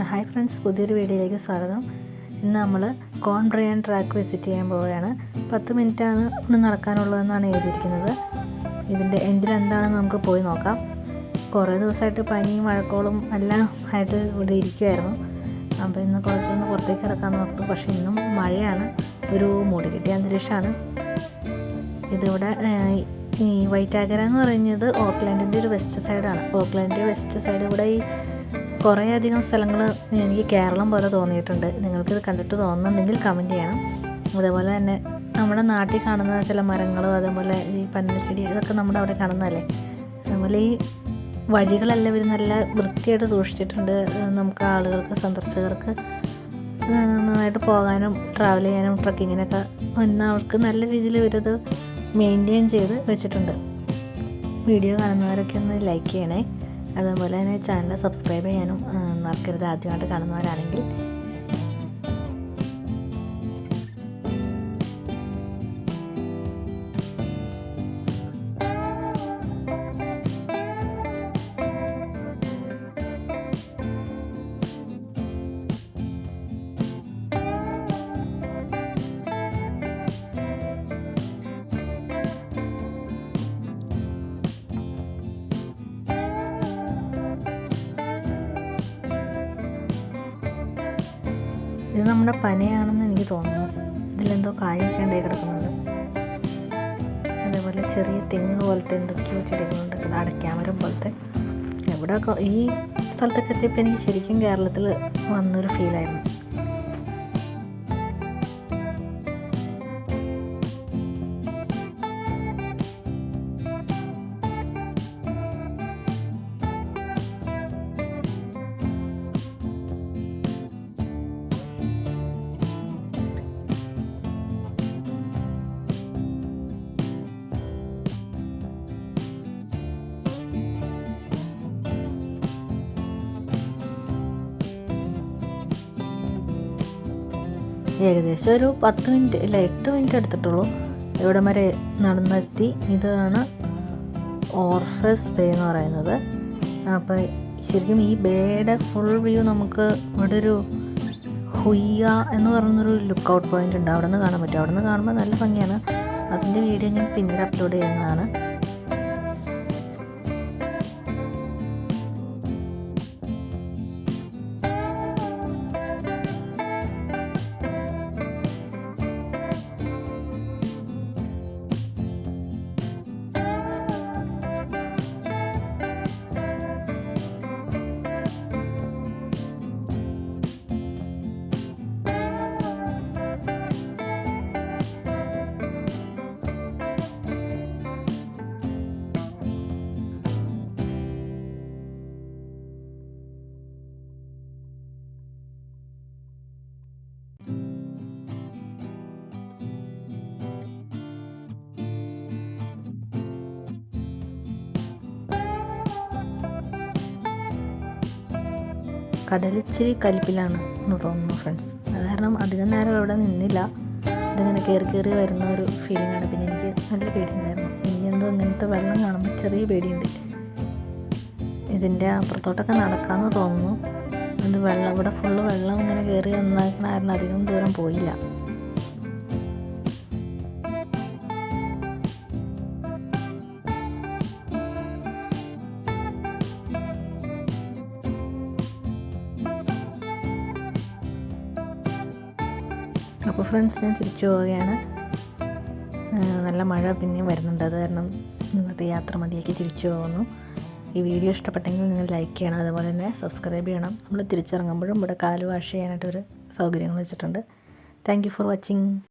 Hi friends, പുതിയൊരു വീഡിയോയിലേക്ക് സ്വാഗതം. ഇന്ന് നമ്മൾ കോൺബ്രിയൻ ട്രാക്ക് വിസിറ്റ് ചെയ്യാൻ പോവുകയാണ്. 10 മിനിറ്റാണ് ഇന്ന് നടക്കാനുള്ളതെന്നാണ് എഴുതിയിരിക്കുന്നത്. ഇതിൻ്റെ എന്തിലെന്താണെന്ന് നമുക്ക് പോയി നോക്കാം. കുറേ ദിവസമായിട്ട് പനിയും മഴക്കോളും എല്ലാം ആയിട്ട് ഇവിടെ ഇരിക്കുമായിരുന്നു. അപ്പോൾ ഇന്ന് കുറച്ചൊന്ന് പുറത്തേക്ക് ഇറക്കാൻ നോക്കും. പക്ഷേ ഇന്നും മഴയാണ്, ഒരു മൂടിക്കെട്ടിയ അന്തരീക്ഷമാണ്. ഇതിവിടെ ഈ വൈറ്റാഗര എന്ന് പറയുന്നത് ഓക്ലാൻഡിൻ്റെ ഒരു വെസ്റ്റ് സൈഡാണ്. ഓക്ലാൻഡിൻ്റെ വെസ്റ്റ് സൈഡ് ഇവിടെ ഈ കുറേ അധികം സ്ഥലങ്ങൾ എനിക്ക് കേരളം പോലെ തോന്നിയിട്ടുണ്ട്. നിങ്ങൾക്കിത് കണ്ടിട്ട് തോന്നുന്നുണ്ടെങ്കിൽ കമൻറ്റ് ചെയ്യണം. അതേപോലെ തന്നെ നമ്മുടെ നാട്ടിൽ കാണുന്ന ചില മരങ്ങളും അതേപോലെ ഈ പന്നച്ചെടി ഇതൊക്കെ നമ്മുടെ അവിടെ കാണുന്നതല്ലേ. അതുപോലെ ഈ വഴികളെല്ലാം ഇവർ നല്ല വൃത്തിയായിട്ട് സൂക്ഷിച്ചിട്ടുണ്ട്. നമുക്ക് ആളുകൾക്ക്, സന്ദർശകർക്ക് നന്നായിട്ട് പോകാനും ട്രാവൽ ചെയ്യാനും ട്രക്കിങ്ങിനൊക്കെ അവർക്ക് നല്ല രീതിയിൽ ഇവരത് മെയിൻറ്റെയിൻ ചെയ്ത് വെച്ചിട്ടുണ്ട്. വീഡിയോ കാണുന്നവരൊക്കെ ഒന്ന് ലൈക്ക് ചെയ്യണേ. അതുപോലെ തന്നെ ചാനൽ സബ്സ്ക്രൈബ് ചെയ്യാനും മറക്കരുത്, ആദ്യമായിട്ട് കാണുന്നവരാണെങ്കിൽ. ഇത് നമ്മുടെ പനയാണെന്ന് എനിക്ക് തോന്നുന്നു. ഇതിലെന്തോ കായൊക്കെ ഉണ്ടായി കിടക്കുന്നുണ്ട്. അതേപോലെ ചെറിയ തെങ്ങ് പോലത്തെ എന്തൊക്കെയോ ചെടികളുണ്ട്, അടയ്ക്കാമരം പോലത്തെ. ഇവിടെ ഈ സ്ഥലത്തൊക്കെ എത്തിയപ്പോൾ എനിക്ക് ശരിക്കും കേരളത്തിൽ വന്നൊരു ഫീലായിരുന്നു. ഏകദേശം ഒരു 10 മിനിറ്റ് ഇല്ല 8 മിനിറ്റ് എടുത്തിട്ടുള്ളൂ ഇവിടെ വരെ നടന്നെത്തി. ഇതാണ് ഓർഫസ് ബേ എന്ന് പറയുന്നത്. അപ്പോൾ ശരിക്കും ഈ ബേയുടെ ഫുൾ വ്യൂ നമുക്ക് ഇവിടെ ഒരു ഹുയ്യ എന്ന് പറയുന്നൊരു ലുക്ക് ഔട്ട് പോയിൻ്റ് ഉണ്ട്, അവിടെ നിന്ന് കാണാൻ പറ്റും. അവിടെ നിന്ന് കാണുമ്പോൾ നല്ല ഭംഗിയാണ്. അതിൻ്റെ വീഡിയോ ഞാൻ പിന്നീട് അപ്ലോഡ് ചെയ്യുന്നതാണ്. കടലിച്ചിരി കലിപ്പിലാണ് എന്ന് തോന്നുന്നു ഫ്രണ്ട്സ്. അത് കാരണം അധികം നേരം അവിടെ നിന്നില്ല. ഇതിങ്ങനെ കയറി വരുന്ന ഒരു ഫീലിംഗാണ്. പിന്നെ എനിക്ക് നല്ല പേടിയുണ്ടായിരുന്നു. എനിക്കെന്തോ ഇങ്ങനത്തെ വെള്ളം കാണുമ്പോൾ ചെറിയ പേടിയുണ്ട്. ഇതിൻ്റെ അപ്പുറത്തോട്ടൊക്കെ നടക്കാമെന്ന് തോന്നുന്നു. അത് ഇവിടെ ഫുള്ള് വെള്ളം ഇങ്ങനെ കയറി വന്നേക്കണ കാരണം അധികം ദൂരം പോയില്ല. അപ്പോൾ ഫ്രണ്ട്സ്, ഞാൻ തിരിച്ചു പോവുകയാണ്. നല്ല മഴ പിന്നെയും വരുന്നുണ്ട്. അത് കാരണം ഇന്നത്തെ യാത്ര മതിയാക്കി തിരിച്ചു പോകുന്നു. ഈ വീഡിയോ ഇഷ്ടപ്പെട്ടെങ്കിൽ നിങ്ങൾ ലൈക്ക് ചെയ്യണം. അതുപോലെ തന്നെ സബ്സ്ക്രൈബ് ചെയ്യണം. നമ്മൾ തിരിച്ചിറങ്ങുമ്പോഴും ഇവിടെ കാല് വാഷ് ചെയ്യാനായിട്ടൊരു സൗകര്യങ്ങൾ വെച്ചിട്ടുണ്ട്. Thank you for watching.